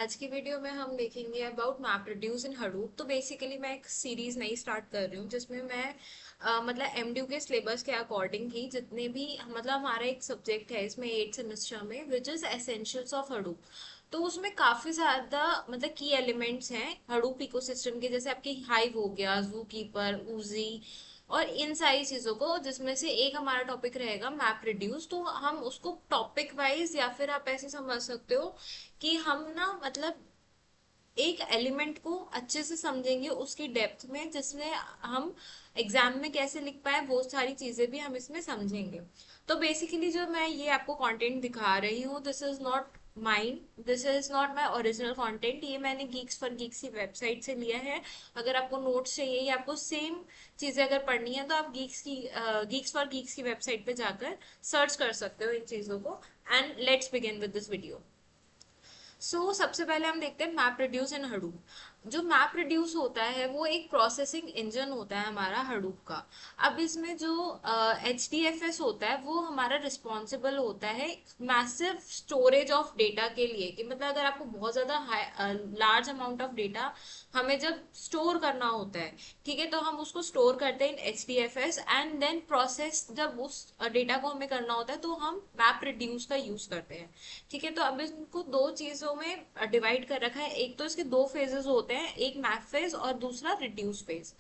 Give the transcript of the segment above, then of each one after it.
आज की वीडियो में हम देखेंगे about map reduce in Hadoop. तो बेसिकली मैं एक सीरीज नई स्टार्ट कर रही हूँ जिसमें मैं मतलब एमडीयू के सिलेबस के अकॉर्डिंग ही जितने भी मतलब हमारा एक सब्जेक्ट है इसमें 8 सेमेस्टर में which is essentials of Hadoop. तो उसमें काफी ज्यादा मतलब की एलिमेंट्स हैं हडूप इकोसिस्टम के, जैसे आपकी हाइव हो गया, जू कीपर, उजी और इन सारी चीजों को, जिसमें से एक हमारा टॉपिक रहेगा मैप रिड्यूस। तो हम उसको टॉपिक वाइज या फिर आप ऐसे समझ सकते हो कि हम ना मतलब एक एलिमेंट को अच्छे से समझेंगे उसकी डेप्थ में, जिसमें हम एग्जाम में कैसे लिख पाए वो सारी चीजें भी हम इसमें समझेंगे। तो बेसिकली जो मैं ये आपको कंटेंट दिखा रही हूँ, this is not mind, this is not my original content. ये मैंने गीक्स फॉर गीक्स की वेबसाइट से लिया है। अगर आपको नोट्स चाहिए या आपको सेम चीजें अगर पढ़नी है तो आप गीक्स फॉर गीक्स की वेबसाइट पे जाकर सर्च कर सकते हो इन चीजों को। And let's begin with this video. सबसे पहले हम देखते हैं मैप रिड्यूस इन हडूप। जो मैप रिड्यूस होता है वो एक प्रोसेसिंग इंजन होता है हमारा हडूप का। अब इसमें जो एच डी एफ एस होता है वो हमारा रिस्पॉन्सिबल होता है मैसिव स्टोरेज ऑफ डेटा के लिए, कि मतलब अगर आपको बहुत ज्यादा लार्ज अमाउंट ऑफ डेटा हमें जब स्टोर करना होता है, ठीक है, तो हम उसको स्टोर करते हैं in H D F S and then process जब उस डेटा को हमें करना होता है तो हम मैप रिड्यूस का यूज करते हैं। ठीक है, तो अब इनको दो चीजों में डिवाइड कर रखा है। एक तो इसके दो फेजेस होते हैं, एक मैप फेज और दूसरा रिड्यूस फेज।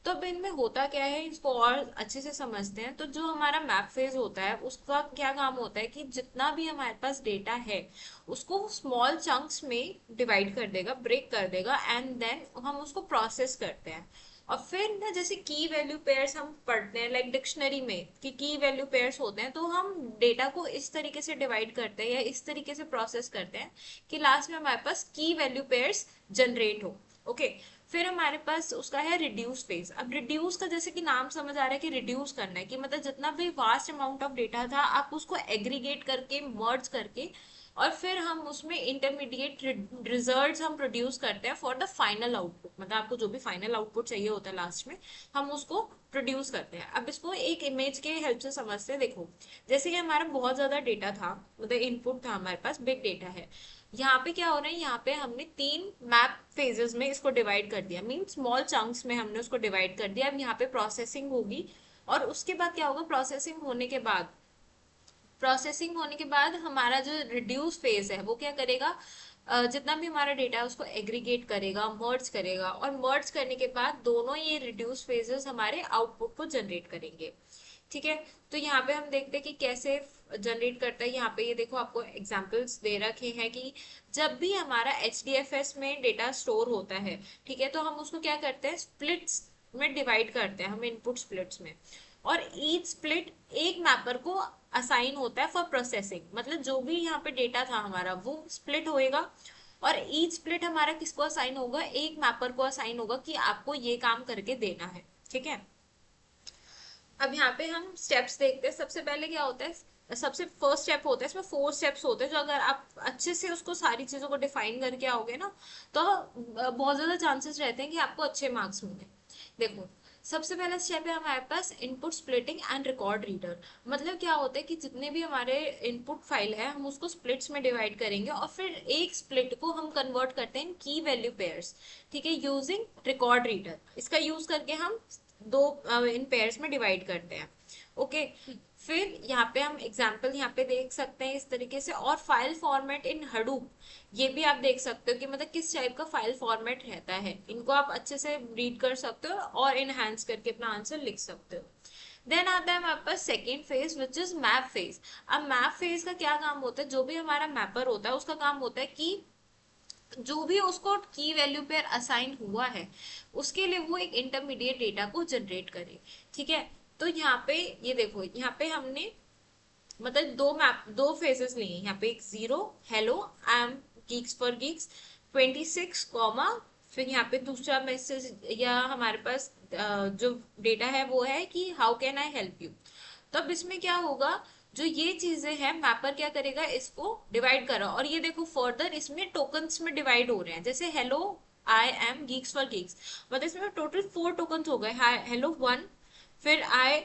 तो अब इनमें होता क्या है इसको और अच्छे से समझते हैं। तो जो हमारा मैप फेज होता है उसका क्या काम होता है कि जितना भी हमारे पास डेटा है उसको स्मॉल चंक्स में डिवाइड कर देगा, ब्रेक कर देगा एंड देन हम उसको प्रोसेस करते हैं। और फिर ना जैसे की वैल्यू पेयर्स हम पढ़ते हैं लाइक डिक्शनरी में कि की वैल्यू पेयर्स होते हैं, तो हम डेटा को इस तरीके से डिवाइड करते हैं या इस तरीके से प्रोसेस करते हैं कि लास्ट में हमारे पास की वैल्यू पेयर्स जनरेट हो। ओके, फिर हमारे पास उसका है रिड्यूस फेज। अब रिड्यूस का जैसे कि नाम समझ आ रहा है कि रिड्यूस करना है, कि मतलब जितना भी वास्ट अमाउंट ऑफ डेटा था आप उसको एग्रीगेट करके मर्ज करके और फिर हम उसमें इंटरमीडिएट रिजल्ट्स हम प्रोड्यूस करते हैं फॉर द फाइनल आउटपुट। मतलब आपको जो भी फाइनल आउटपुट चाहिए होता है लास्ट में हम उसको प्रोड्यूस करते हैं। अब इसको एक इमेज के हेल्प से समझते हैं। देखो, जैसे कि हमारा बहुत ज्यादा डेटा था, मतलब इनपुट था, हमारे पास बिग डेटा है। यहाँ पे क्या हो रहा है, यहाँ पे हमने तीन मैप फेजेस में इसको डिवाइड कर दिया, मीन स्मॉल चंक्स में हमने उसको डिवाइड कर दिया। अब यहाँ पे प्रोसेसिंग होगी और उसके बाद क्या होगा, प्रोसेसिंग होने के बाद हमारा जो रिड्यूस फेज है वो क्या करेगा, जितना भी हमारा डेटा है उसको एग्रीगेट करेगा, मर्ज करेगा और मर्ज करने के बाद दोनों ये रिड्यूस फेजेस हमारे आउटपुट को जनरेट करेंगे। ठीक है, तो यहाँ पे हम देखते हैं कि कैसे जनरेट करता है। यहाँ पे ये देखो आपको एग्जांपल्स दे रखे हैं कि जब भी हमारा एच डी एफ एस में डेटा स्टोर होता है, ठीक है, तो हम उसको क्या करते हैं, स्प्लिट्स में डिवाइड करते हैं, हम इनपुट स्प्लिट्स में। और ईच स्प्लिट एक मैपर को असाइन होता है फॉर प्रोसेसिंग। मतलब जो भी यहाँ पे डेटा था हमारा वो स्प्लिट होएगा और ईच स्प्लिट हमारा किसको असाइन होगा, एक मैपर को असाइन होगा कि आपको ये काम करके देना है। ठीक है, अब यहाँ पे हम स्टेप्स देखते हैं। सबसे पहले क्या होता है, सबसे फर्स्ट स्टेप होता है, इसमें 4 स्टेप्स होते हैं, जो अगर आप अच्छे से उसको सारी चीजों को डिफाइन करके आओगे ना तो बहुत ज्यादा चांसेस रहते हैं कि आपको अच्छे मार्क्स मिले। देखो, सबसे पहला स्टेप है हमारे पास input splitting and record reader. मतलब क्या होता है कि जितने भी हमारे इनपुट फाइल है हम उसको स्प्लिट्स में डिवाइड करेंगे और फिर एक स्प्लिट को हम कन्वर्ट करते हैं की वैल्यू पेयर्स। ठीक है, यूजिंग रिकॉर्ड रीडर, इसका यूज करके हम दो इन पेयर्स में डिवाइड करते हैं। ओके, फिर यहाँ पे हम एग्जाम्पल यहाँ पे देख सकते हैं इस तरीके से। और फाइल फॉर्मेट इन हडूप, ये भी आप देख सकते हो कि मतलब किस टाइप का फाइल फॉर्मेट रहता है। इनको आप अच्छे से रीड कर सकते हो और इनहेंस करके अपना आंसर लिख सकते हो। देन आता है हमारे पास second phase which is map phase. अब मैप फेज का क्या काम होता है, जो भी हमारा मैपर होता है उसका काम होता है कि जो भी उसको की वैल्यू पेयर असाइन हुआ है उसके लिए वो एक इंटरमीडिएट डेटा को जनरेट करे। ठीक है, तो यहाँ पे ये देखो, यहाँ पे हमने मतलब दो फेजेस लिए हैं। यहाँ पे एक zero, hello I am Geeks for Geeks 26 comma, फिर यहाँ पे दूसरा मैसेज या हमारे पास जो डेटा है वो है कि how can I help you. तो अब इसमें क्या होगा, जो ये चीजें हैं मैपर क्या करेगा, इसको डिवाइड करा। और ये देखो फर्दर इसमें टोकन्स में डिवाइड हो रहे हैं, जैसे hello I am Geeks for Geeks, मतलब इसमें टोटल 4 टोकन्स हो गए। हेलो वन, फिर I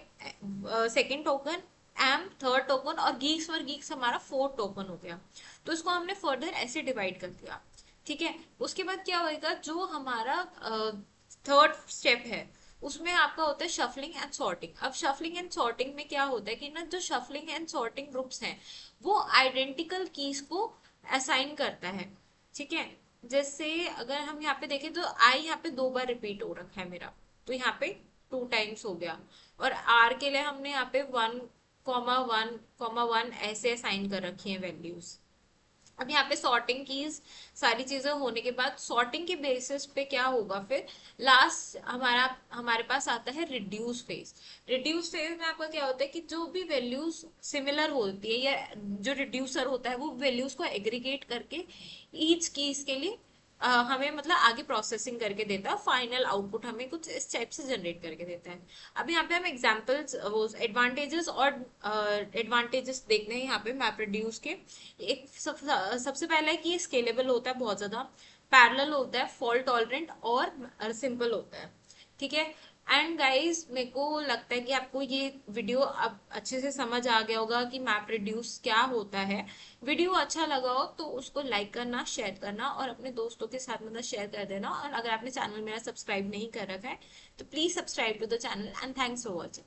second token, am third token और गीक्स फॉर गीक्स हमारा फोर्थ टोकन हो गया। तो इसको हमने फर्दर ऐसे डिवाइड कर दिया। ठीक है। उसके बाद क्या होएगा, जो हमारा थर्ड स्टेप है उसमें आपका होता है शफलिंग एंड सॉर्टिंग। अब शफलिंग एंड सॉर्टिंग में क्या होता है कि ना, जो शफलिंग एंड सॉर्टिंग ग्रुप्स हैं वो आइडेंटिकल कीज को असाइन करता है। ठीक है। जैसे अगर हम यहाँ पे देखें तो आई यहाँ पे 2 बार रिपीट हो रखा है मेरा, तो यहाँ पे 2 टाइम्स हो गया। और आर के लिए हमने यहाँ पे 1,1,1 ऐसे असाइन कर रखी है वैल्यूज। अब यहाँ पे सॉर्टिंग कीज सारी चीजें होने के बाद सॉर्टिंग के बेसिस पे क्या होगा फिर, लास्ट हमारा हमारे पास आता है रिड्यूस फेज। रिड्यूस फेज में आपका क्या होता है कि जो भी वैल्यूज सिमिलर होती है, या जो रिड्यूसर होता है वो वैल्यूज को एग्रीगेट करके ईच कीज के लिए हमें मतलब आगे प्रोसेसिंग करके देता है, फाइनल आउटपुट हमें कुछ इस टाइप से जनरेट करके देता है। अब यहाँ पे हम एग्जांपल्स, वो एडवांटेजेस और एडवांटेजेस देखते हैं यहाँ पे मैप रिड्यूस के। एक सबसे पहला है कि ये स्केलेबल होता है बहुत ज्यादा, पैरेलल होता है, फॉल्ट टॉलरेंट और सिंपल होता है। ठीक है। एंड गाइस मेरे को लगता है कि आपको ये वीडियो अब अच्छे से समझ आ गया होगा कि मैप रिड्यूस क्या होता है। वीडियो अच्छा लगा हो तो उसको लाइक करना, शेयर करना और अपने दोस्तों के साथ मतलब शेयर कर देना। और अगर आपने चैनल मेरा सब्सक्राइब नहीं कर रखा है तो please subscribe to the channel and thanks for watching.